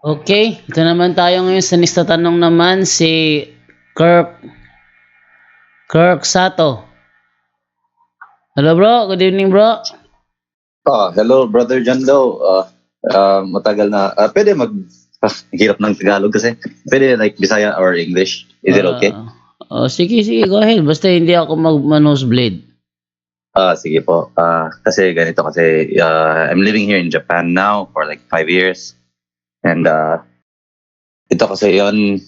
Okay, ito naman tayo ngayon sa next na tanong naman si Kirk Kirk Sato. Hello bro, good evening bro. Hello, Brother Jando. Matagal na. Pwede hirap ng Tagalog kasi. Pwede like Bisaya or English. Is it okay? Sige, go ahead. Basta hindi ako mag-nosebleed. Sige po. Kasi ganito kasi I'm living here in Japan now for like 5 years. And ito kasi yon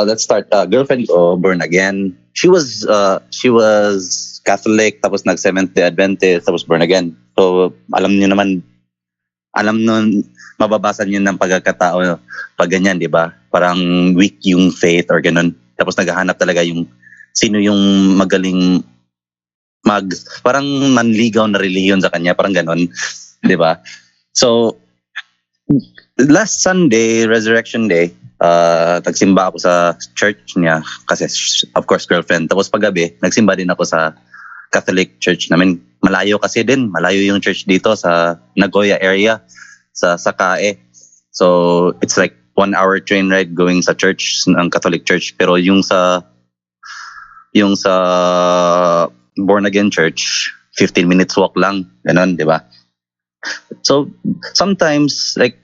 let's start. Girlfriend ko, born again. She was Catholic, tapos nag Seventh-day Adventist, tapos born again. So alam niyo naman, alam nun, mababasa niyo ng pagkakatao pag ganyan, di ba? Parang weak yung faith or ganun. Tapos naghahanap talaga yung sino yung magaling parang manligaw na relihiyon sa kanya, parang ganun, di ba? So, last Sunday, Resurrection Day, nagsimba ako sa church niya kasi of course girlfriend. Tapos paggabi, nagsimba din ako sa Catholic church namin. Malayo yung church dito sa Nagoya area, sa Sakae. So it's like 1 hour train ride going sa church ng Catholic church. Pero yung sa born again church, 15 minutes walk lang, ganun, di ba? So sometimes like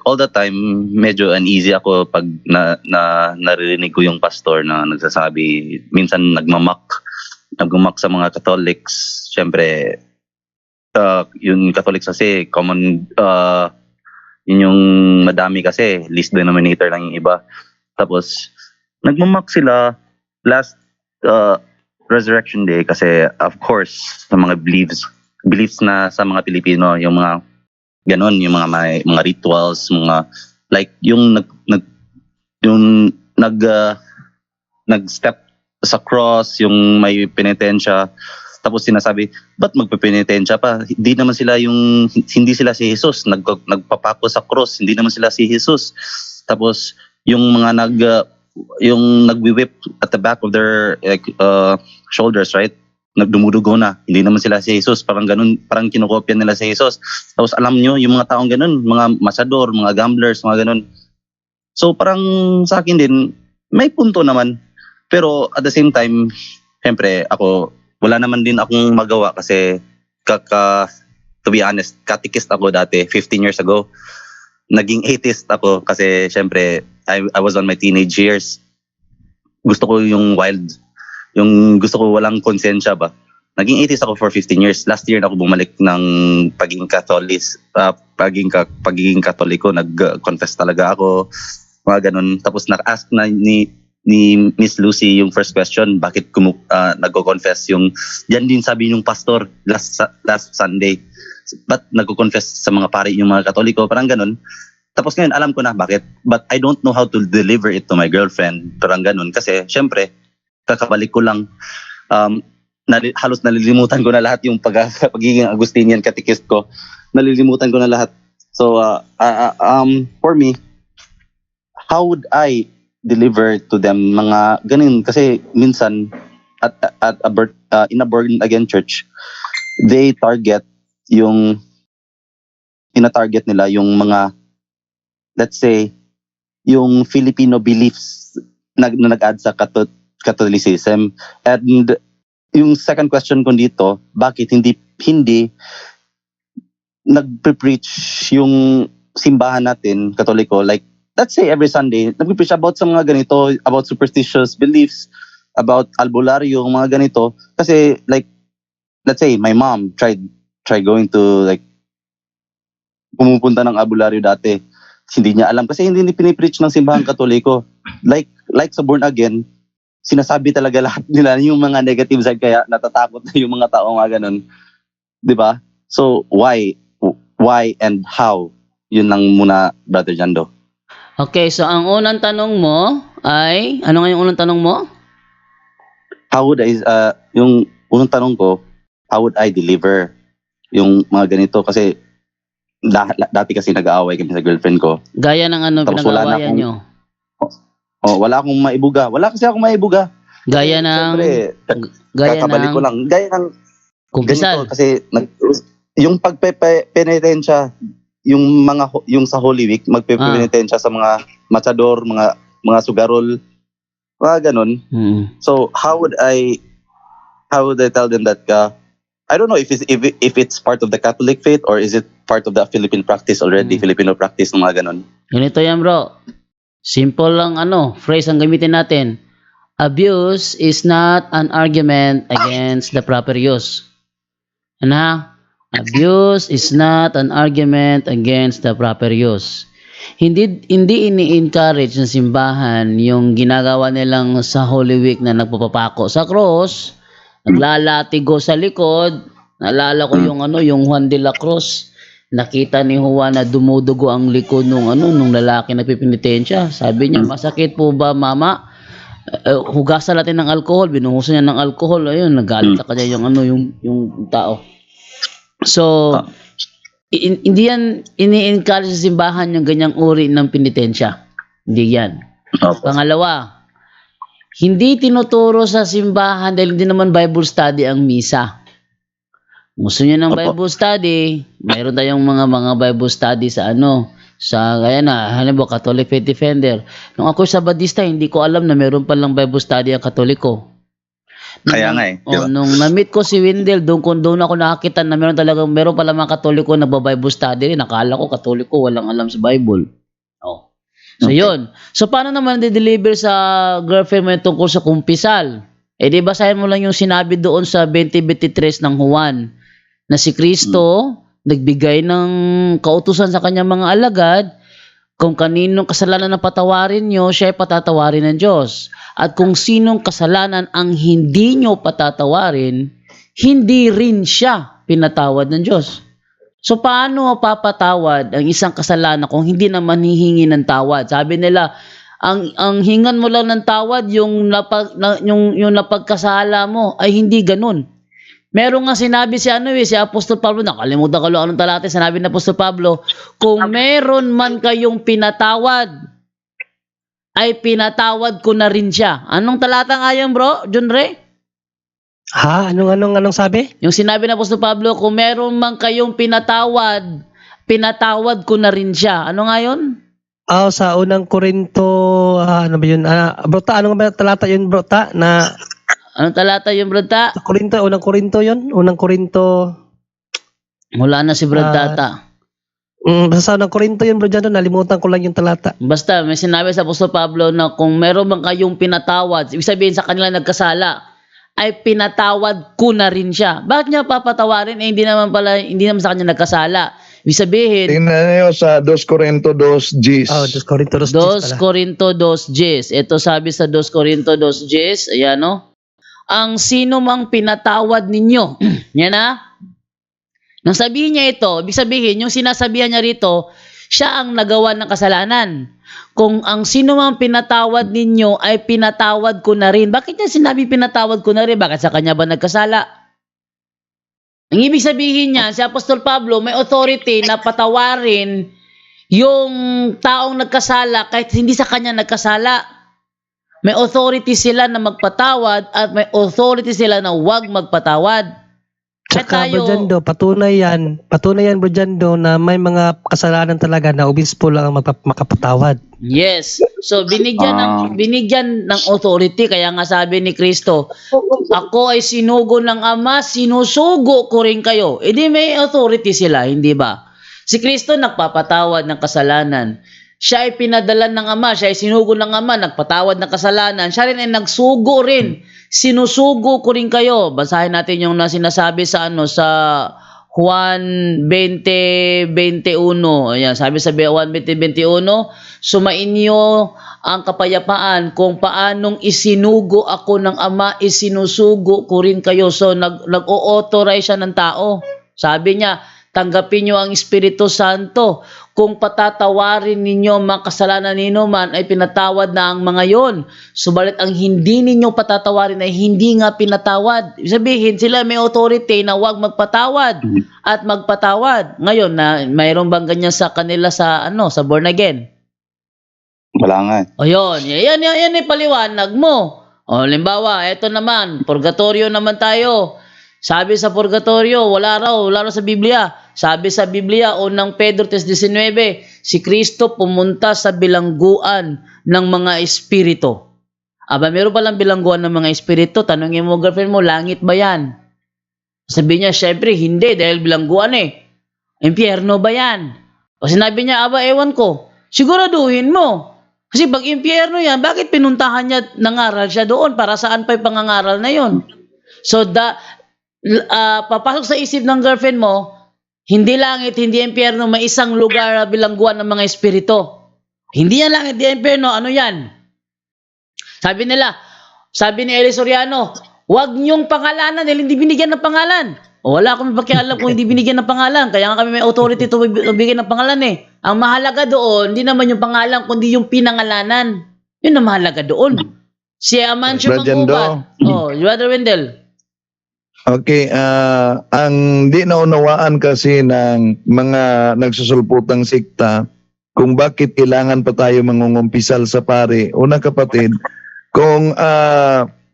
all the time, medyo uneasy ako pag naririnig ko yung pastor na nagsasabi, minsan nagmamak sa mga Catholics. Siyempre, yung Catholics kasi, common, yun yung madami kasi, least denominator lang yung iba. Tapos, nagmamak sila last Resurrection Day kasi, of course, sa mga beliefs na sa mga Pilipino, yung mga ganon, yung mga rituals, mga like yung nag-step sa cross, yung may penitensya, tapos sinasabi, ba't magpepenitensya pa? Hindi sila si Jesus, nagpapako sa cross, hindi naman sila si Jesus. Tapos yung mga yung nagwi-whip at the back of their shoulders, right? Nagdumudugo na, hindi naman sila si Jesus, parang ganun, parang kinokopya nila si Jesus. Tapos alam nyo, yung mga taong ganun, mga masador, mga gamblers, mga ganun. So parang sa akin din, may punto naman. Pero at the same time, syempre ako, wala naman din akong magawa kasi to be honest, catechist ako dati, 15 years ago. Naging atheist ako kasi syempre, I was on my teenage years. Gusto ko yung wild, yung gusto ko walang konsensya ba. Naging atheist ako for 15 years. Last year na ako bumalik ng pagiging Katoliko. Nag-confess talaga ako, mga ganun. Tapos na-ask na ni Miss Lucy yung first question, bakit nagko-confess yung, yan din sabi yung pastor last Sunday. Ba't nagko-confess sa mga pari yung mga Katoliko, parang ganun. Tapos ngayon alam ko na bakit, but I don't know how to deliver it to my girlfriend, parang ganun. Kasi syempre, kakabalik ko lang, halos nalilimutan ko na lahat yung pagiging Agustinian catechist ko. Nalilimutan ko na lahat. So, for me, how would I deliver to them mga ganun? Kasi minsan, in a born again church, they target tina-target nila yung mga, let's say, yung Filipino beliefs na nag-add sa Catholicism. And yung second question ko dito, bakit hindi nagpe-preach yung simbahan natin, Katoliko, like, let's say every Sunday, nagpe-preach about sa mga ganito, about superstitious beliefs, about albularyo, mga ganito. Kasi, like, let's say, my mom tried going to, like, pumupunta ng albularyo dati. Hindi niya alam kasi hindi pinipreach ng simbahan Katoliko. Like sa born again, sinasabi talaga lahat nila yung mga negative side, kaya natatakot na yung mga tao mga ganun. 'Di ba? So why and how? Yun lang muna, Brother Jando. Okay, so ang unang tanong mo ay, ano nga yung unang tanong mo? Yung unang tanong ko, how would I deliver yung mga ganito? Kasi dati kasi nag-aaway kami sa girlfriend ko. Gaya ng ano pinag-aawayan nyo? Wala akong maibuga. Wala kasi akong maibuga. Gaya ng... Siyempre, kakabalik ko lang. Gaya ng kumpisal. ganito kasi yung pagpepenitensya, yung sa Holy Week, magpepenitensya sa mga matador, mga sugarol, mga ganun. So how would I tell them that I don't know if it's part of the Catholic faith or is it part of the Philippine practice already, Filipino practice ng mga ganun. Ganito yan, bro. Simple lang phrase ang gamitin natin. Abuse is not an argument against the proper use. Abuse is not an argument against the proper use. Hindi ini-encourage ng simbahan yung ginagawa nilang sa Holy Week na nagpapapako sa cross, naglalatigo sa likod. Naalala ko yung Juan de la Cruz. Nakita ni Juan na dumudugo ang likod nung lalaki na pipinitensya. Sabi niya, masakit po ba, mama? Hugasan natin ng alcohol. Binuhusan niya ng alcohol. Ayun, nagalit na kanya yung tao. So, hindi yan ini-encourage sa simbahan yung ganyang uri ng penitensya. Hindi yan. Pangalawa, hindi tinuturo sa simbahan dahil hindi naman Bible study ang misa. Gusto niyo ng Bible study, mayroon tayong mga Bible study sa halimbawa Catholic Faith Defender. Nung ako Sabadista, hindi ko alam na mayroon palang Bible study ang Katoliko. Kaya nga diba? Nung na-meet ko si Wendell, doon ako nakakita na meron pala mga Katoliko na Bible study rin. Nakala ko Katoliko walang alam sa Bible. So yun. So paano naman di-deliver sa girlfriend mo yung tungkol sa kumpisal? Di basahin mo lang yung sinabi doon sa 20:23 ng Juan na si Kristo nagbigay ng kautusan sa kanyang mga alagad. Kung kaninong kasalanan na patawarin nyo, siya ay patatawarin ng Diyos. At kung sinong kasalanan ang hindi nyo patatawarin, hindi rin siya pinatawad ng Diyos. So paano papatawad ang isang kasalanan kung hindi naman hihingi ng tawad? Sabi nila, ang hingan mo lang ng tawad yung napagkasala mo ay hindi ganun. Meron nga sinabi si Apostol Pablo, nakalimutan ko anong talata, sinabi ni Apostol Pablo, kung meron man kayong pinatawad, ay pinatawad ko na rin siya. Anong talata nga yan, bro? John Ray? Anong sabi? Yung sinabi ni Apostol Pablo, kung meron man kayong pinatawad, pinatawad ko na rin siya. Ano nga yun? Sa unang Korinto, ano ba yun? Brota, anong talata yun, Brota? Anong talata yung Brota? Sa Korinto, unang Korinto yun? Unang Korinto. Wala na si Brotata. Basta sa unang Korinto yun, bro, dyan, nalimutan ko lang yung talata. Basta, may sinabi sa Apostol Pablo na kung meron bang kayong pinatawad, ibig sabihin sa kanila nagkasala, ay pinatawad ko na rin siya. Bakit niya papatawarin? Hindi naman sa kanya nagkasala. Ibig sabihin, tingnan niyo sa 2 Corinto 2:10. 2 Corinto 2:10 2 Corinto 2:10. Ito sabi sa 2 Corinto 2:10, ayan ang sino mang pinatawad ninyo. Yan Nang sabihin niya ito, ibig sabihin, yung sinasabihan niya rito, siya ang nagawa ng kasalanan. Kung ang sino mang pinatawad ninyo ay pinatawad ko na rin. Bakit niya sinabi pinatawad ko na rin? Bakit sa kanya ba nagkasala? Ang ibig sabihin niya, si Apostol Pablo may authority na patawarin yung taong nagkasala kahit hindi sa kanya nagkasala. May authority sila na magpatawad at may authority sila na huwag magpatawad. Tsaka, Bro Jando, patunay yan, Bro Jando, na may mga kasalanan talaga na obispo lang ang makapatawad. Yes. So, binigyan ng authority. Kaya nga sabi ni Kristo, ako ay sinugo ng Ama, sinusugo ko rin kayo. Di may authority sila, hindi ba? Si Kristo nagpapatawad ng kasalanan. Siya ay pinadala ng Ama, siya ay sinugo ng Ama, nagpatawad ng kasalanan. Siya rin ay nagsugo rin. Sinusugo ko rin kayo. Basahin natin yung sinasabi sa Juan 20:21. Ayan, sabi sa Juan 20:21, sumainyo ang kapayapaan kung paanong isinugo ako ng Ama, isinusugo ko rin kayo. So nag-o-authorize siya ng tao. Sabi niya, tanggapin niyo ang Espiritu Santo. Kung patatawarin ninyo mga kasalanan ninyo man, ay pinatawad na ang mga yon. Subalit ang hindi ninyo patatawarin ay hindi nga pinatawad. Ibig sabihin, sila may authority na huwag magpatawad at magpatawad. Ngayon, mayroon bang ganyan sa kanila sa born again? Wala nga. O yun, yan ay paliwanag mo. O limbawa, eto naman, purgatorio naman tayo. Sabi sa purgatorio, wala raw sa Biblia. Sabi sa Biblia, unang Pedro 3:19, si Kristo pumunta sa bilangguan ng mga espiritu. Aba, meron palang bilangguan ng mga espiritu. Tanungin mo, girlfriend mo, langit ba yan? Sabi niya, syempre, hindi, dahil bilangguan eh. Impyerno ba yan? O sinabi niya, aba, ewan ko. Siguraduhin mo. Kasi pag impyerno yan, bakit pinuntahan niya, nangaral siya doon? Para saan pa yung pangangaral na yon? So, papasok sa isip ng girlfriend mo, hindi langit, hindi impyerno, may isang lugar na bilangguan ng mga espiritu. Hindi yan langit, hindi impyerno, ano yan? Sabi ni Eli Soriano, huwag niyong pangalanan dahil hindi binigyan ng pangalan. O, wala akong pakialam kung hindi binigyan ng pangalan. Kaya nga kami may authority to bigyan ng pangalan eh. Ang mahalaga doon, hindi naman yung pangalan, kundi yung pinangalanan. Yun ang mahalaga doon. Si Amancio Brother Mangubat. Oh, Brother Wendell. Okay, ang di naunawaan kasi ng mga nagsusulputang sikta kung bakit kailangan pa tayo mangungumpisal sa pari. Unang kapatid, kung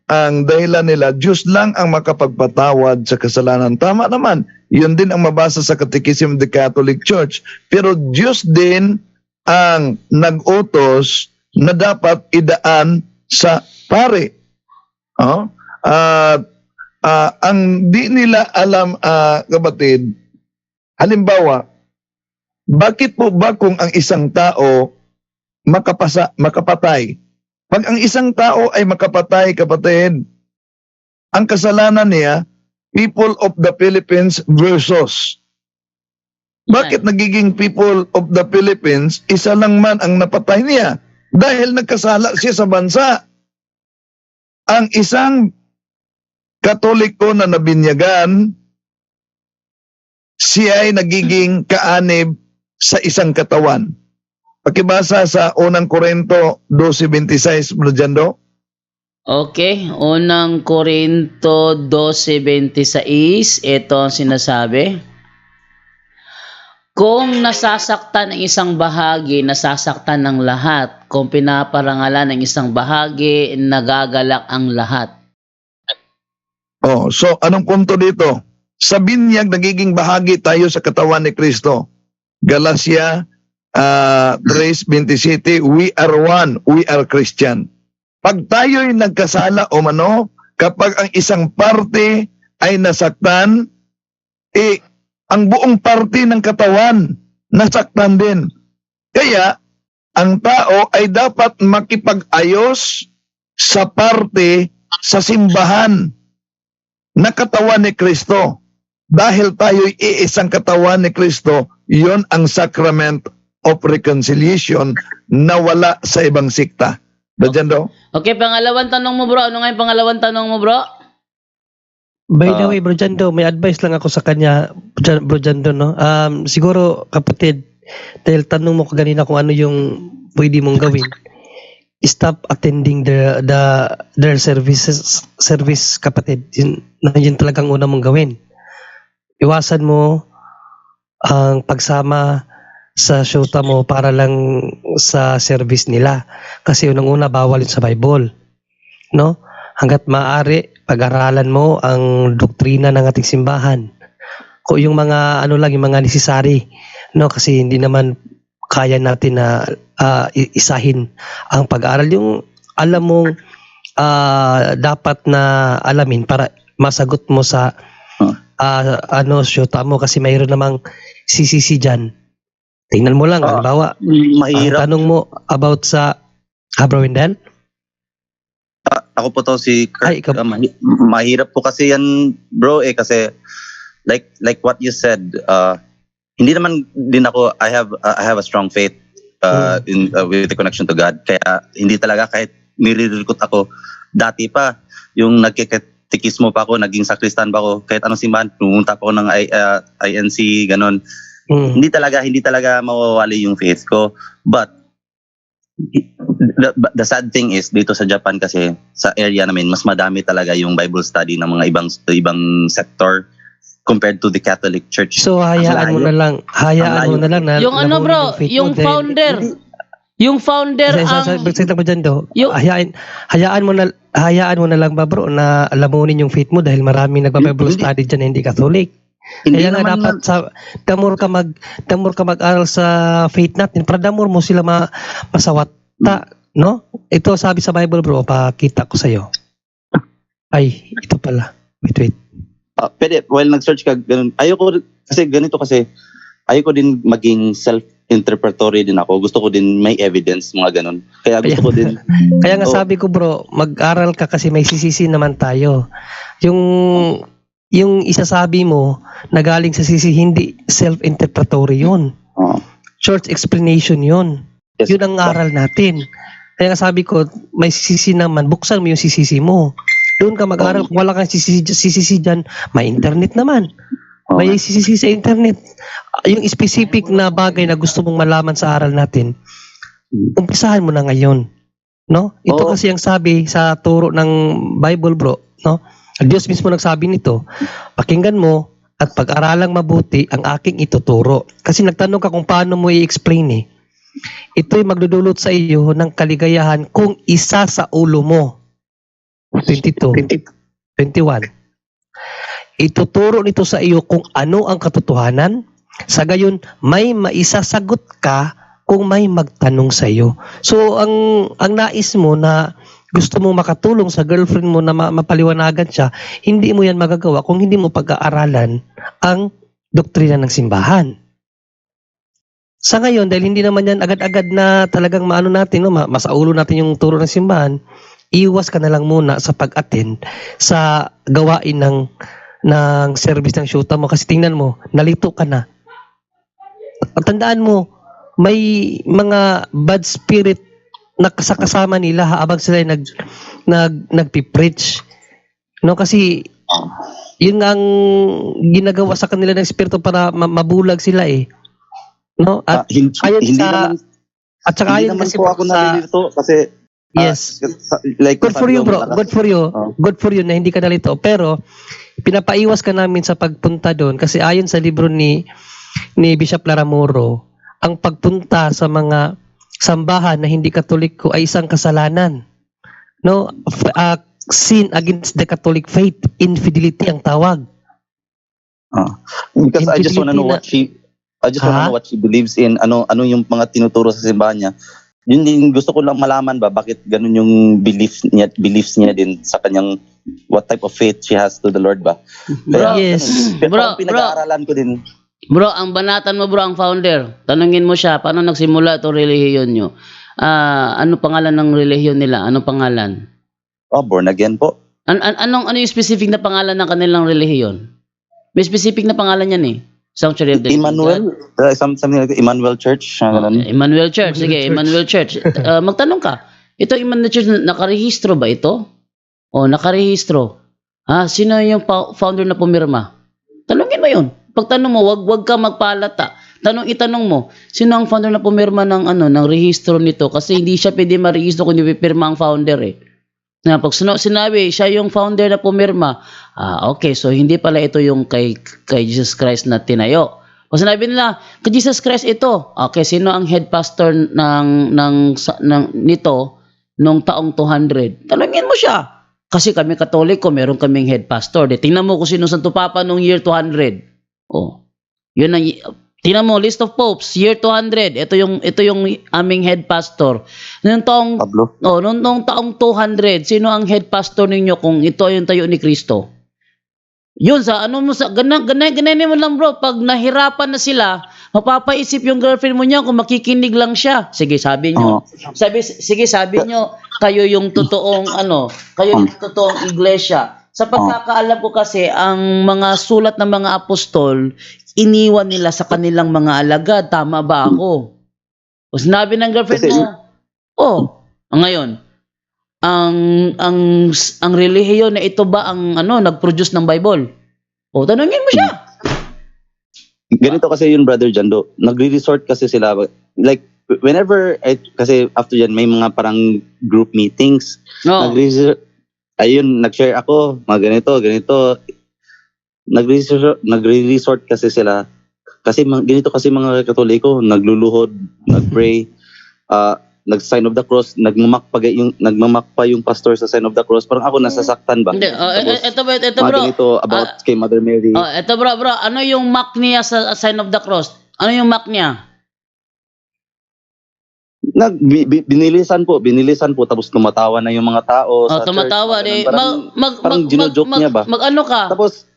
ang dahilan nila, Diyos lang ang makapagpatawad sa kasalanan. Tama naman, yun din ang mabasa sa Catechism of the Catholic Church. Pero Diyos din ang nag-utos na dapat idaan sa pari. Ang di nila alam, kapatid, halimbawa, bakit po ba kung ang isang tao makapatay? Pag ang isang tao ay makapatay, kapatid, ang kasalanan niya, people of the Philippines versus. Bakit nagiging people of the Philippines, isa lang man ang napatay niya? Dahil nagkasala siya sa bansa. Ang isang Katoliko na nabinyagan, siya ay nagiging kaanib sa isang katawan. Pakibasa sa unang Korinto 12:26, Brother Jando. Okay, unang Korinto 12:26, ito ang sinasabi. Kung nasasaktan ang isang bahagi, nasasaktan ng lahat. Kung pinaparangalan ang isang bahagi, nagagalak ang lahat. So anong punto dito? Sa binyag, nagiging bahagi tayo sa katawan ni Kristo. Galatia 3:27, we are one, we are Christian. Pag tayo'y nagkasala o mano, kapag ang isang parte ay nasaktan, ang buong parte ng katawan nasaktan din. Kaya, ang tao ay dapat makipag-ayos sa parte sa simbahan na katawan ni Kristo. Dahil tayo'y iisang katawan ni Kristo, yon ang sacrament of reconciliation na wala sa ibang sikta. Dajando? Okay, pangalawang tanong mo, bro. Ano nga yung pangalawang tanong mo, bro? By the way, Bro Jando, may advice lang ako sa kanya, Bro Jando, no? Siguro, kapatid, dahil tanong mo kanina kung ano yung pwede mong gawin, stop attending their service, kapatid. Yun talagang una mong gawin. Iwasan mo ang pagsama sa syuta mo para lang sa service nila. Kasi unang-una, bawal yun sa Bible. No? Hanggat maaari, pag-aralan mo ang doktrina ng ating simbahan. Kung yung mga, yung mga necessary. No? Kasi hindi naman kaya natin na isahin ang pag-aaral. Yung alam mong dapat na alamin para masagot mo sa syuta mo. Kasi mayroon namang CCC dyan. Tingnan mo lang, halimbawa, Mahirap. tanong mo about sa Bro Wendell? Ako po to si Kurt. Ay, ikaw. Mahirap po kasi yan, bro, kasi like what you said, hindi naman din ako, I have a strong faith with the connection to God. Kaya hindi talaga, kahit nire-recruit ako dati pa, yung nagkikitikismo pa ako, naging sakristan pa ako, kahit anong simbahan, pumunta pa ako ng INC, ganon. Hindi talaga mawawali yung faith ko. But the sad thing is, dito sa Japan kasi, sa area namin, mas madami talaga yung Bible study ng mga ibang sector compared to the Catholic Church. So hayaan mo na lang na Yung ano, bro, yung founder. Yung founder ang Bagsak lang mo dyan, do. Yung- Hayaan mo na hayaan mo na lang ba bro na alamunin yung faith mo dahil maraming nagba-Bible Hindi. study dyan na hindi Catholic. Hindi Kaya nga naman dapat the more ka mag-aral sa faith natin, para the more mo sila masawata, no? Ito sabi sa Bible bro, pakita ko sa'yo. Ay, ito pala. Wait. pwede, while nag-search ka, ganun. Ayoko din maging self-interpretory din ako. Gusto ko din may evidence, mga ganun. Kaya gusto ko din, Kaya nga Oh. sabi ko bro, mag-aral ka kasi may sisisi naman tayo. Yung isasabi mo na galing sa sisi, hindi self-interpretory yun. oh, Short explanation yun. yes. Yun ang aral natin. Kaya nga sabi ko, may sisisi naman, buksan mo yung sisisi mo. Doon ka mag-aral. Kung wala kang sisisi dyan, may internet naman. Oh, May sisisi sa internet. Yung specific na bagay na gusto mong malaman sa aral natin, umpisahan mo na ngayon. No? Ito Oo. kasi ang sabi sa turo ng Bible bro. No? Ang Diyos mismo nagsabi nito, pakinggan mo at pag-aralang mabuti ang aking ituturo. Kasi nagtanong ka kung paano mo i-explain eh. Ito'y magdudulot sa iyo ng kaligayahan kung isa sa ulo mo. 22, 21. Ituturo nito sa iyo kung ano ang katotohanan. Sa gayon, may maisasagot ka kung may magtanong sa iyo. So, ang nais mo na gusto mo makatulong sa girlfriend mo na mapaliwanagan siya, hindi mo yan magagawa kung hindi mo pag-aaralan ang doktrina ng simbahan. Sa ngayon, dahil hindi naman yan agad-agad na talagang maano natin, no, masaulo natin yung turo ng simbahan, iwas ka na lang muna sa pag-attend sa gawain ng service ng syuta mo kasi tingnan mo, nalito ka na. At tandaan mo, may mga bad spirit na kasama nila habang sila nagpipreach. No, kasi yun nga ang ginagawa sa kanila ng espiritu para mabulag sila eh. No? At hindi, ayon hindi sa naman, at saka hindi ayon naman kasi po ako nalilito kasi yes. like Good for sabi you, ko, bro. malakas- Good for you. Oh. Good for you na hindi ka nalito. Pero, pinapaiwas ka namin sa pagpunta doon kasi ayon sa libro ni Bishop Laramoro, ang pagpunta sa mga sambahan na hindi Katoliko ay isang kasalanan. No? Sin against the Catholic faith. Infidelity ang tawag. Because I just wanna know what she believes in, ano yung mga tinuturo sa simbahan niya. Yun din gusto ko lang malaman ba bakit ganun yung beliefs niya din sa kanyang what type of faith she has to the Lord ba. Bro, Yes. Bro, pinag-aaralan ko din. Bro, ang banatan mo bro, ang founder. Tanungin mo siya, paano nagsimula itong relihiyon nyo? Ano pangalan ng relihiyon nila? Anong pangalan? Born again po. Ano yung specific na pangalan ng kanilang relihiyon? May specific na pangalan yan eh. Sanctuary of the Living Emmanuel, God. something like Emmanuel Church, ganun. Emmanuel Church. Sige, Emmanuel Church. Magtanong ka. Ito Emmanuel Church, nakarehistro ba ito? O, nakarehistro. Sino yung founder na pumirma? Tanungin mo yun. Pagtanong mo, wag ka magpalata. Itanong mo, sino ang founder na pumirma ng rehistro nito? Kasi hindi siya pwede marehistro kung hindi pirma ang founder eh. Na pag sinabi siya yung founder na pumirma, okay, so hindi pala ito yung kay Jesus Christ na tinayo. Pag sinabi nila, kay Jesus Christ ito, okay, sino ang head pastor nito nung taong 200? Tanungin mo siya. Kasi kami Katoliko, meron kaming head pastor. Tingnan mo kung sino Santo Papa nung year 200. Oh. Yun ang tingnan mo, list of popes, year 200. Ito yung aming head pastor. Noong taong Pablo. noong taong 200, sino ang head pastor ninyo kung ito yung tayo ni Kristo? Yun ganyan mo lang bro, pag nahirapan na sila, mapapaisip yung girlfriend mo niya kung makikinig lang siya. Sige, sabi nyo. Sabi nyo, kayo yung totoong kayo yung totoong iglesia. Sa pagkakaalam ko kasi, ang mga sulat ng mga apostol, iniwan nila sa kanilang mga alagad. Tama ba ako? O sinabi ng girlfriend mo, ngayon, ang relihiyon na ito ba ang nag-produce ng Bible? O, tanungin mo siya. Ganito kasi yun, Brother Jando. Nagre-resort kasi sila. Like, whenever, kasi after yan, may mga parang group meetings. No. Nag-share ako, mga ganito. Nagre-resort kasi sila. Kasi ganito kasi mga Katoliko, nagluluhod, nag-pray. nag-sign of the cross, nagmamak pa yung pastor sa sign of the cross. Parang ako nasasaktan ba? Hindi, Tapos, ito mga bro. ganito about kay Mother Mary. Ito bro, ano yung mark niya sa sign of the cross? Ano yung mark niya? Binilisan po tapos tumatawa na yung mga tao sa Tumatawa church. di. Parang gino-joke niya ba? Mag-ano ka? Tapos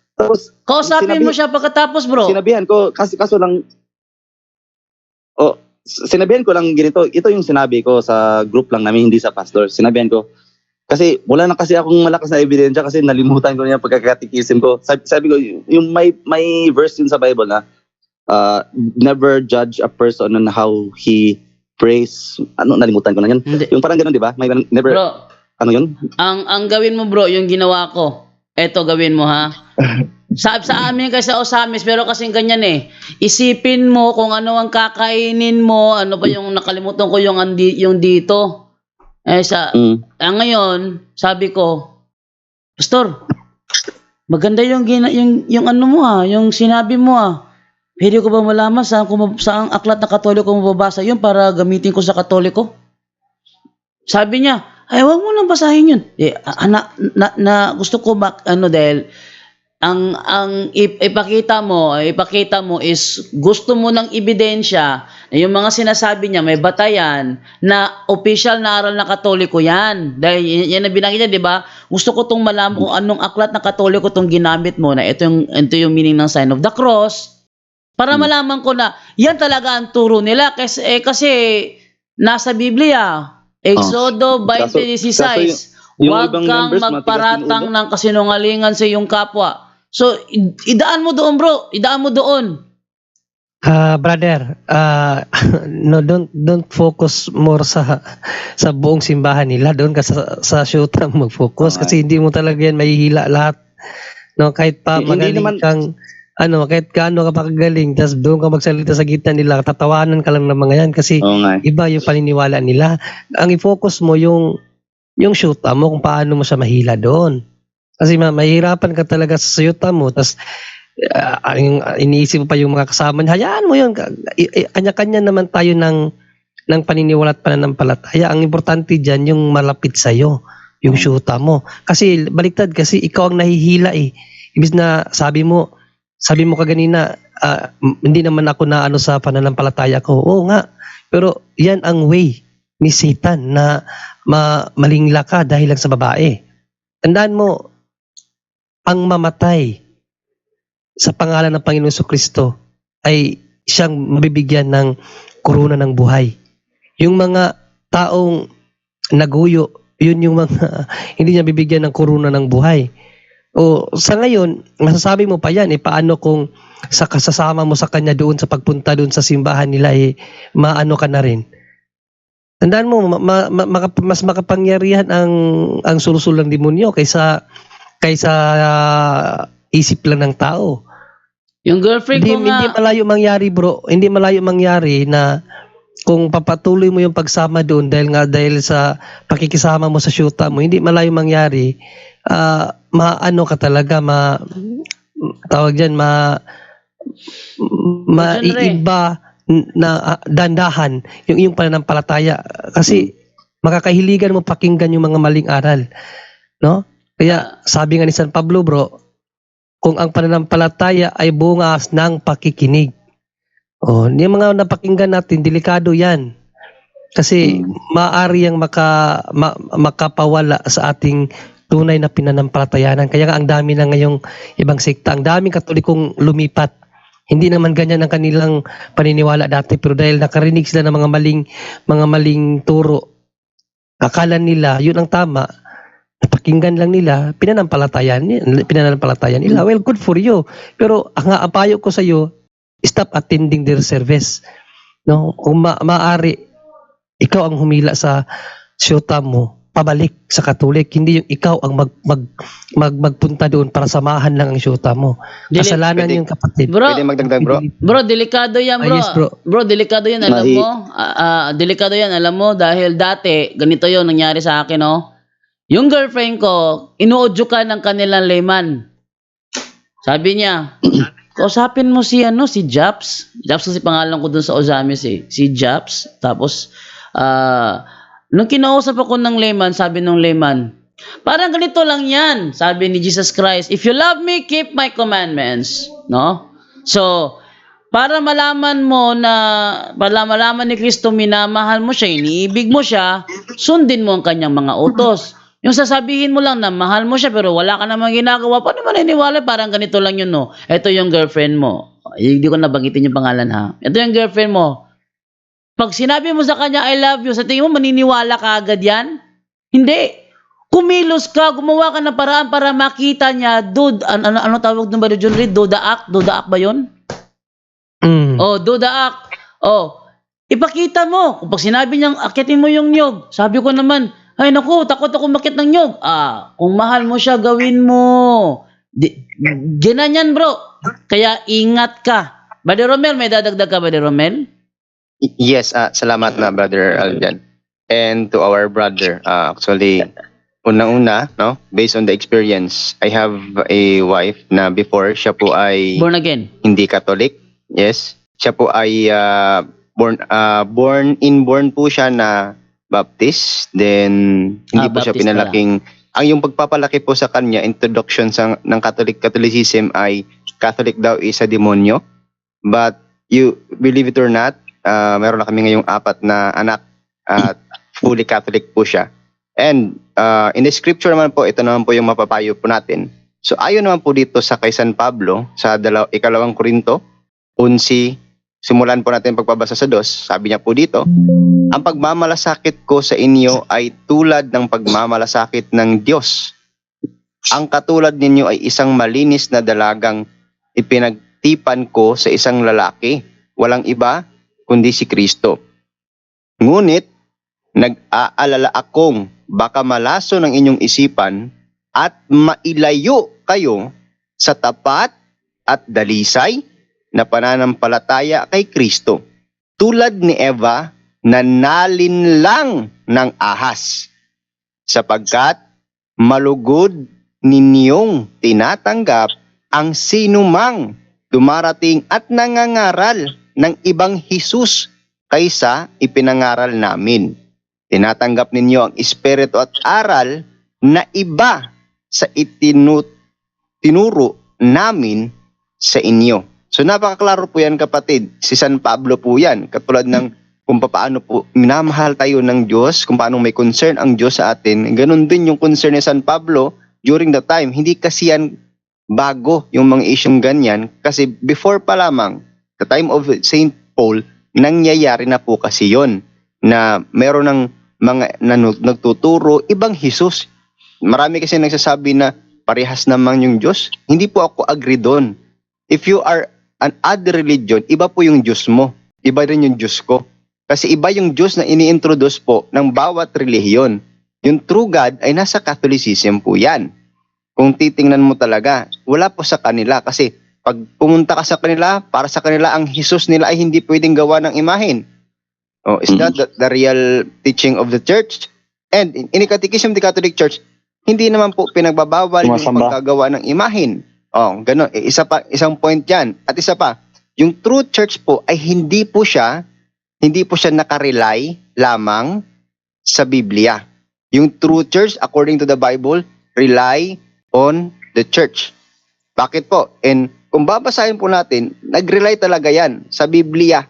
Kausapin mo siya pagkatapos, bro. sinabihan ko kaso lang sinabihan ko lang ganito, ito yung sinabi ko sa group lang namin, hindi sa pastor. Sinabihan ko kasi wala na kasi akong malakas na ebidensya kasi nalimutan ko na yung pagkakatikisim ko. Sabi ko yung may verse yun sa Bible na never judge a person on how he prays. Ano, nalimutan ko na yun. Hindi. Yung parang ganun, di ba? May never, Bro, ano yun? ang gawin mo, bro, yung ginawa ko. Eto gawin mo, ha? Sa amin kasi sa Osamis, pero kasing ganyan eh. Isipin mo kung ano ang kakainin mo, ano pa yung nakalimutan ko yung dito. Ngayon, sabi ko, Pastor, maganda yung ano mo yung sinabi mo Pwede ko ba malaman saan aklat na Katoliko mababasa yun para gamitin ko sa Katoliko? Sabi niya, ay wag mo nang basahin yun. Gusto ko dahil ang ipakita mo is gusto mo ng ebidensya na yung mga sinasabi niya may batayan na official na aral na Katoliko yan. Dahil yan ang binanggit niya, di ba? Gusto ko tong malaman kung anong aklat na Katoliko tong ginamit mo na ito yung meaning ng sign of the cross. Para malaman ko na yan talaga ang turo nila kasi nasa Biblia, Exodo 20:16, huwag kang magparatang ng kasinungalingan sa iyong kapwa. So, idaan mo doon, bro. Idaan mo doon. Brother, no, don't focus more sa buong simbahan nila. Doon ka sa syuta mag-focus kasi hindi mo talaga yan mahihila lahat. No, kahit pa magaling kang kahit gaano ka pakagaling, tapos doon ka magsalita sa gitna nila, tatawanan ka lang ng mga yan kasi iba yung paniniwala nila. Ang i-focus mo yung syuta mo kung paano mo siya mahila doon. Kasi mahirapan ka talaga sa syuta mo, tapos iniisip mo pa yung mga kasama niya, hayaan mo yun. Kanya-kanya naman tayo ng paniniwala at pananampalataya. Ang importante dyan, yung malapit sa'yo, yung syuta mo. Kasi baliktad, kasi ikaw ang nahihila eh. Ibig na sabi mo kaganina, hindi naman ako na sa pananampalataya ko. Oo nga, pero yan ang way ni Satan na malingla ka dahil lang sa babae. Tandaan mo, ang mamatay sa pangalan ng Panginoon Kristo ay siyang mabibigyan ng korona ng buhay. Yung mga taong naguyo, yun yung mga hindi niya bibigyan ng korona ng buhay. O sa ngayon, masasabi mo pa yan, paano kung kasasama mo sa kanya doon sa pagpunta doon sa simbahan nila, maano ka na rin. Tandaan mo, mas makapangyarihan ang sulsul ng demonyo kaysa isip lang ng tao. Yung girlfriend ko nga... Hindi malayo mangyari, bro. Hindi malayo mangyari na kung papatuloy mo yung pagsama doon dahil sa pakikisama mo sa syuta mo, hindi malayo mangyari, maano ka talaga, tawag dyan, maiiba na dandahan yung pananampalataya. Kasi makakahiligan mo pakinggan yung mga maling aral. No? Kaya sabi nga ni San Pablo, bro, kung ang pananampalataya ay bungas ng pakikinig. Yung mga napakinggan natin, delikado yan. Kasi maaari yang makapawala sa ating tunay na pinanampalatayanan. Kaya nga ang dami na ngayong ibang sekta. Ang daming Katolikong lumipat. Hindi naman ganyan ang kanilang paniniwala dati, pero dahil nakarinig sila ng mga maling turo, akala nila yun ang tama, napakinggan lang nila, pinanampalatayan nila. Well, good for you. Pero ang payo ko sa iyo, stop attending their service. No, kung maaari ikaw ang humila sa syuta mo, pabalik sa Katolik, hindi yung ikaw ang magpunta doon para samahan lang ang syuta mo. Kasalanan yung kapatid. Bro, Pwede magdagdag, bro? Bro, delikado yan, bro. Yes, bro. Bro, delikado yan, alam mo. Delikado yan, alam mo, dahil dati, ganito yon nangyari sa akin, Yung girlfriend ko, inuudyo ka ng kanilang layman. Sabi niya, kausapin mo si Japs. Japs kasi pangalan ko dun sa Ozamis Si Japs. Tapos, Nung kinausap ako ng layman, sabi ng layman, parang ganito lang yan, sabi ni Jesus Christ, if you love me, keep my commandments. No? So, para malaman ni Kristo, minamahal mo siya, iniibig mo siya, sundin mo ang kanyang mga utos. Yung sasabihin mo lang na mahal mo siya pero wala ka namang ginagawa, paano maniniwala? Parang ganito lang yun, no? Ito yung girlfriend mo. Hindi ko nabangitin yung pangalan, ha? Ito yung girlfriend mo. Pag sinabi mo sa kanya, I love you, sa tingin mo, maniniwala ka agad yan? Hindi. Kumilos ka, gumawa ka ng paraan para makita niya, dude, ano tawag doon ba doon, John Reed? Do the act ba yun? Oh, do the act. Oh, ipakita mo. Kung pag sinabi niyang akitin mo yung nyog, sabi ko naman, ay naku, takot ako makit ng nyog. Kung mahal mo siya, gawin mo. Ganyan bro. Kaya ingat ka. Brother Romel, may dadagdag ka, Brother Romel? Yes, salamat na Brother Aljan. And to our brother, actually, unang-una, no, based on the experience, I have a wife na before siya po ay Born again. hindi Catholic. Yes. Siya po ay born po siya na Baptist. Then hindi po siya Baptist pinalaking. Ang yung pagpapalaki po sa kanya, introduction ng Catholicism ay Catholic daw is a demonyo. But you believe it or not, meron na kami ngayong 4 na anak at fully Catholic po siya. And in the scripture naman po, ito naman po yung mapapayo po natin. So ayon naman po dito sa kay San Pablo sa 2 Korinto 11, simulan po natin pagbabasa sa 2. Sabi niya po dito, ang pagmamalasakit ko sa inyo ay tulad ng pagmamalasakit ng Diyos. Ang katulad ninyo ay isang malinis na dalagang ipinagtipan ko sa isang lalaki, walang iba kundi si Kristo. Ngunit, nag-aalala akong baka malaso ng inyong isipan at mailayo kayo sa tapat at dalisay na pananampalataya kay Kristo. Tulad ni Eva na nalinlang ng ahas, sapagkat malugod ninyong tinatanggap ang sinumang dumarating at nangangaral ng ibang Hesus kaysa ipinangaral namin. Tinatanggap ninyo ang espiritu at aral na iba sa tinuro namin sa inyo. So napakaklaro po yan kapatid. Si San Pablo po yan. Katulad ng kung paano po minamahal tayo ng Diyos, kung paano may concern ang Diyos sa atin. Ganun din yung concern ni San Pablo during the time. Hindi kasi yan bago yung mga isyong ganyan. Kasi before pa lamang, the time of Saint Paul, nangyayari na po kasi yon na meron ng mga nagtuturo ibang Hesus. Marami kasi nagsasabi na parehas naman yung Diyos. Hindi po ako agree doon. If you are an other religion, iba po yung Diyos mo. Iba rin yung Diyos ko. Kasi iba yung Diyos na ini-introduce po ng bawat relihiyon. Yung true God ay nasa Catholicism po yan. Kung titingnan mo talaga, wala po sa kanila. Kasi pag pumunta ka sa kanila, para sa kanila ang Jesus nila ay hindi pwedeng gawa ng imahen. Oh, is that the real teaching of the church? And in the Catechism of the Catholic Church, hindi naman po pinagbabawal yung pagkagawa ng imahen. Oh, gano'n. Isang point yan. At isa pa, yung true church po ay hindi po siya nakarely lamang sa Biblia. Yung true church, according to the Bible, rely on the church. Bakit po? And kung babasahin po natin, nag-rely talaga yan sa Biblia.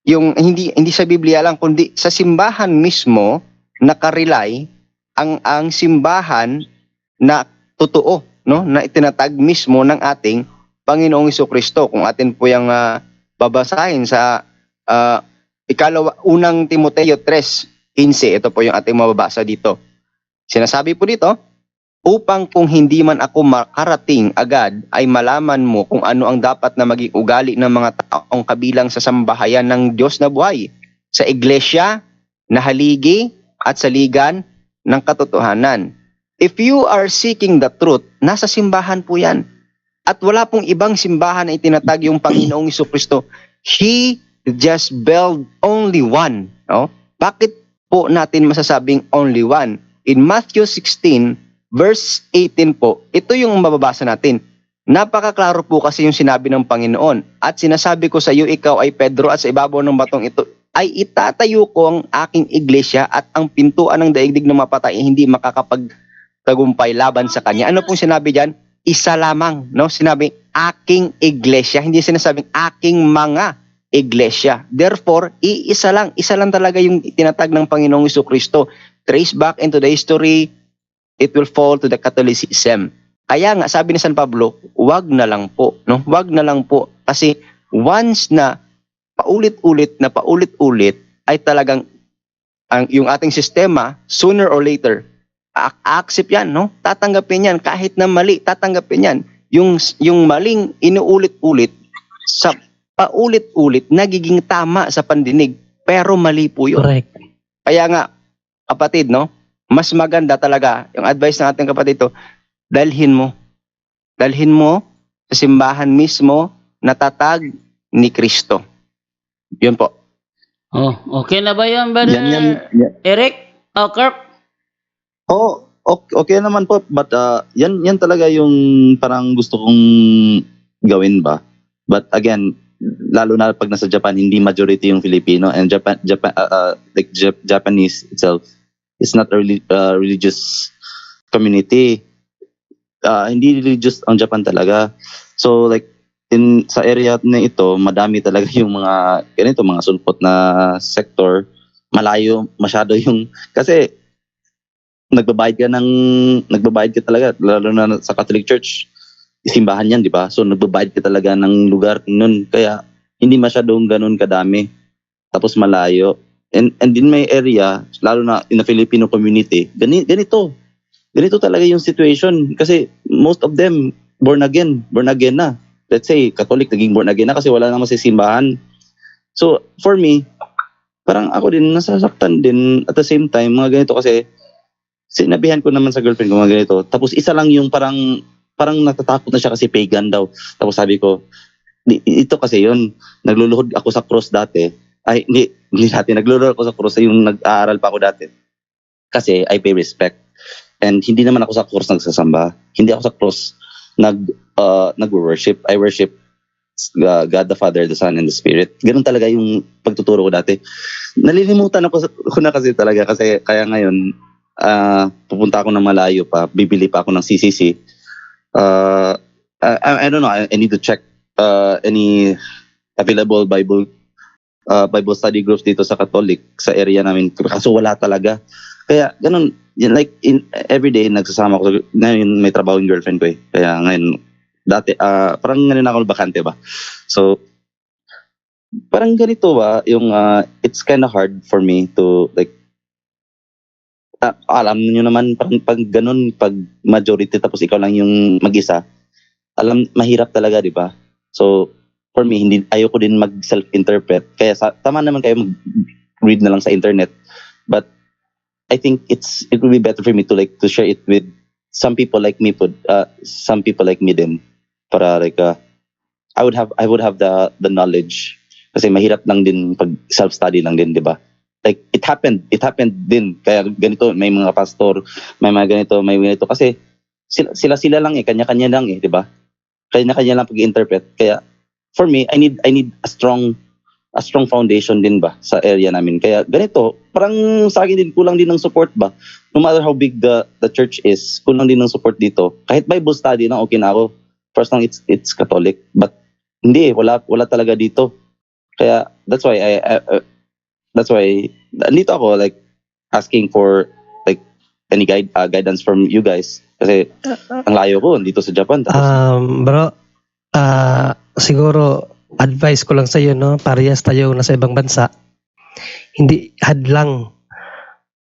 Yung hindi sa Biblia lang, kundi sa simbahan mismo, nakarely ang simbahan na totoo, no, na itinatag mismo ng ating Panginoong Jesucristo. Kung atin po yung babasahin sa unang Timoteo 3:15, ito po yung ating mababasa dito. Sinasabi po dito, upang kung hindi man ako makarating agad ay malaman mo kung ano ang dapat na maging ugali ng mga taong kabilang sa sambahayan ng Diyos na buhay, sa iglesia, na haligi at saligan ng katotohanan. If you are seeking the truth, nasa simbahan po yan. At wala pong ibang simbahan na itinatag yung Panginoong Jesucristo. He just built only one. No? Bakit po natin masasabing only one? In Matthew 16, verse 18 po, ito yung mababasa natin. Napakaklaro po kasi yung sinabi ng Panginoon. At sinasabi ko sa iyo, ikaw ay Pedro, at sa ibabaw ng batong ito ay itatayo ko ang aking iglesia at ang pintuan ng daigdig na mapatay ay hindi makakapagtagumpay laban sa kanya. Ano pong sinabi diyan? Isa lamang, no? Sinabi aking iglesia, hindi sinasabing aking mga iglesia. Therefore, isa lang talaga yung tinatag ng Panginoong Jesucristo. Trace back into the history, it will fall to the Catholicism. Kaya nga sabi ni San Pablo, wag na lang po, no? Wag na lang po kasi once na paulit-ulit ay talagang yung ating sistema sooner or later accept yan, no? Tatanggapin yan kahit na mali, tatanggapin yan. Yung maling inuulit-ulit sa paulit-ulit nagiging tama sa pandinig pero mali po yun. Correct. Kaya nga kapatid, no? Mas maganda talaga yung advice ng ating kapatid to, dalhin mo sa simbahan mismo na tatag ni Kristo. Yun po. Oh, okay na ba yan, Brother Yan. Eric? Kirk? Oh, okay naman po, but yan talaga yung parang gusto kong gawin ba. But again, lalo na pag nasa Japan, hindi majority yung Filipino, and Japanese itself is not a religious community. Hindi religious ang Japan talaga. So like sa area na ito, madami talaga yung mga ganito, mga sulpot na sector. Malayo masyado yung kasi nagbabayad ka talaga, lalo na sa Catholic Church, simbahan yan, di ba? So nagbabayad ka talaga ng lugar nun, kaya hindi masyadong ganun kadami, tapos malayo, and in my area, lalo na in the Filipino community, ganito talaga yung situation, kasi most of them born again na. Let's say Catholic naging born again na kasi wala naman sa simbahan. So for me, parang ako din nasasaktan din at the same time mga ganito, kasi sinabihan ko naman sa girlfriend ko mga ganito. Tapos isa lang yung parang natatakot na siya kasi pagan daw. Tapos sabi ko, ito kasi yun, nagluluhod ako sa cross dati. Ay, hindi dati, nagluluhod ako sa cross yung nag-aaral pa ako dati. Kasi I pay respect. And hindi naman ako sa cross nagsasamba. Hindi ako sa cross nag-worship. I worship God the Father, the Son, and the Spirit. Ganun talaga yung pagtuturo ko dati. Nalilimutan ko na kasi talaga, kasi kaya ngayon, pupunta ako ng malayo pa, bibili pa ako ng CCC. I don't know, I need to check any available Bible study groups dito sa Catholic sa area namin, kaso wala talaga. Kaya ganun, like in everyday nagsasama ko. Ngayon may trabaho yung girlfriend ko eh, kaya ngayon dati parang ngayon ako bakante ba, so parang ganito ba yung it's kind of hard for me to like alam niyo naman parang pag ganun, pag majority tapos ikaw lang yung mag-isa, mahirap talaga, di ba? So for me, ayoko din mag self-interpret, kaya tama naman kayo mag-read na lang sa internet, but I think it will be better for me to share it with some people like me, some people like me din, para like I would have the knowledge, kasi mahirap lang din pag self-study lang din, di ba? Like it happened din, kaya ganito, may mga pastor, may mga ganito, kasi sila lang eh, kanya-kanya lang eh, di ba? Kanya-kanya lang pag-interpret. Kaya for me, I need a strong foundation din ba sa area namin. Kaya ganito, parang sa akin din kulang din ng support ba. No matter how big the church is, kulang din ng support dito. Kahit Bible study lang, okay na ako. First lang it's Catholic, but hindi, wala talaga dito. Kaya that's why dito ako like asking for like any guidance from you guys, kasi ang layo ko dito sa Japan. Bro, siguro advice ko lang sa iyo, no, parehas tayo nasa ibang bansa. Hindi hadlang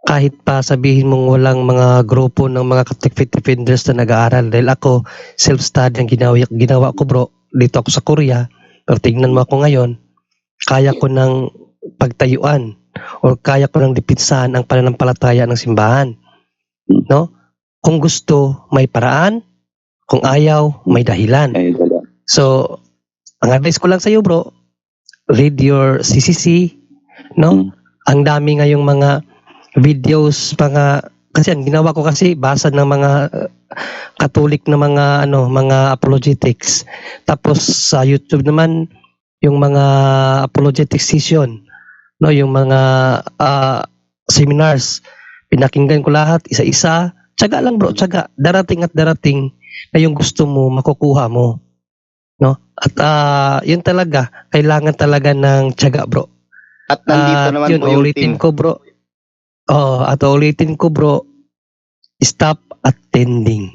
kahit pa sabihin mong walang mga grupo ng mga Catholic faith defenders na nag-aaral, dahil ako self-study ang ginawa ko, bro. Dito ako sa Korea, pero tingnan mo ako ngayon, kaya ko ng pagtayuan o kaya ko ng dipinsahan ang pananampalataya ng simbahan, no? Kung gusto, may paraan. Kung ayaw, may dahilan. So ang advice ko lang sa iyo, bro, read your CCC, no? Ang dami ngayong mga videos, kasi ang ginawa ko kasi basa ng mga Catholic na mga apologetics. Tapos sa YouTube naman yung mga apologetic session. no, yung mga seminars, pinakinggan ko lahat isa-isa. Tiyaga lang bro, tiyaga. Darating at darating na yung gusto mo makukuha mo, no? At yun talaga, kailangan talaga ng tiyaga bro. At nandito At naman yun, po yung ulitin team. ko bro. At ulitin ko bro, stop attending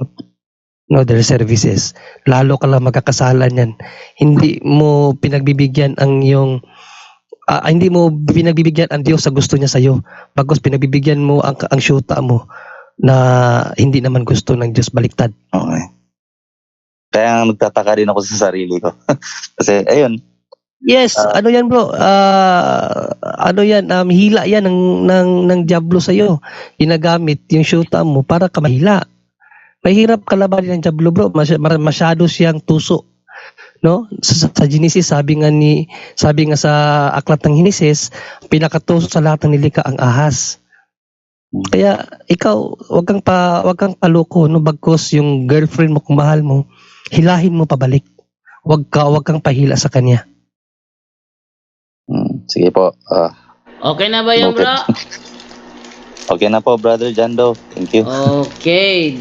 no their services. Lalo ka lang magkakasala niyan. Hindi mo pinagbibigyan ang yung hindi mo pinagbibigyan ang Diyos sa gusto niya sa iyo. Bagkus pinagbibigyan mo ang syuta mo na hindi naman gusto ng Diyos, baliktad. Okay. Kaya nagtataka rin ako sa sarili ko. Kasi, ayun, Yes, ano yan bro? Ano yan? Hila yan ng diablo sa iyo. Ginagamit yung syuta mo para ka mahila. Mahirap kalabanin ng diablo bro. Masyado siyang tuso. No? Sa Genesis sabi nga sa aklat ng Genesis, pinakatuso sa lahat ng nilikha ang ahas. Kaya ikaw, wag kang paloko no, bagkus yung girlfriend mo kung mahal mo, hilahin mo pabalik. Wag kang pahila sa kanya. sige po. Okay na ba yun, Noted. bro? Okay na po, Brother Jando. Thank you. Okay.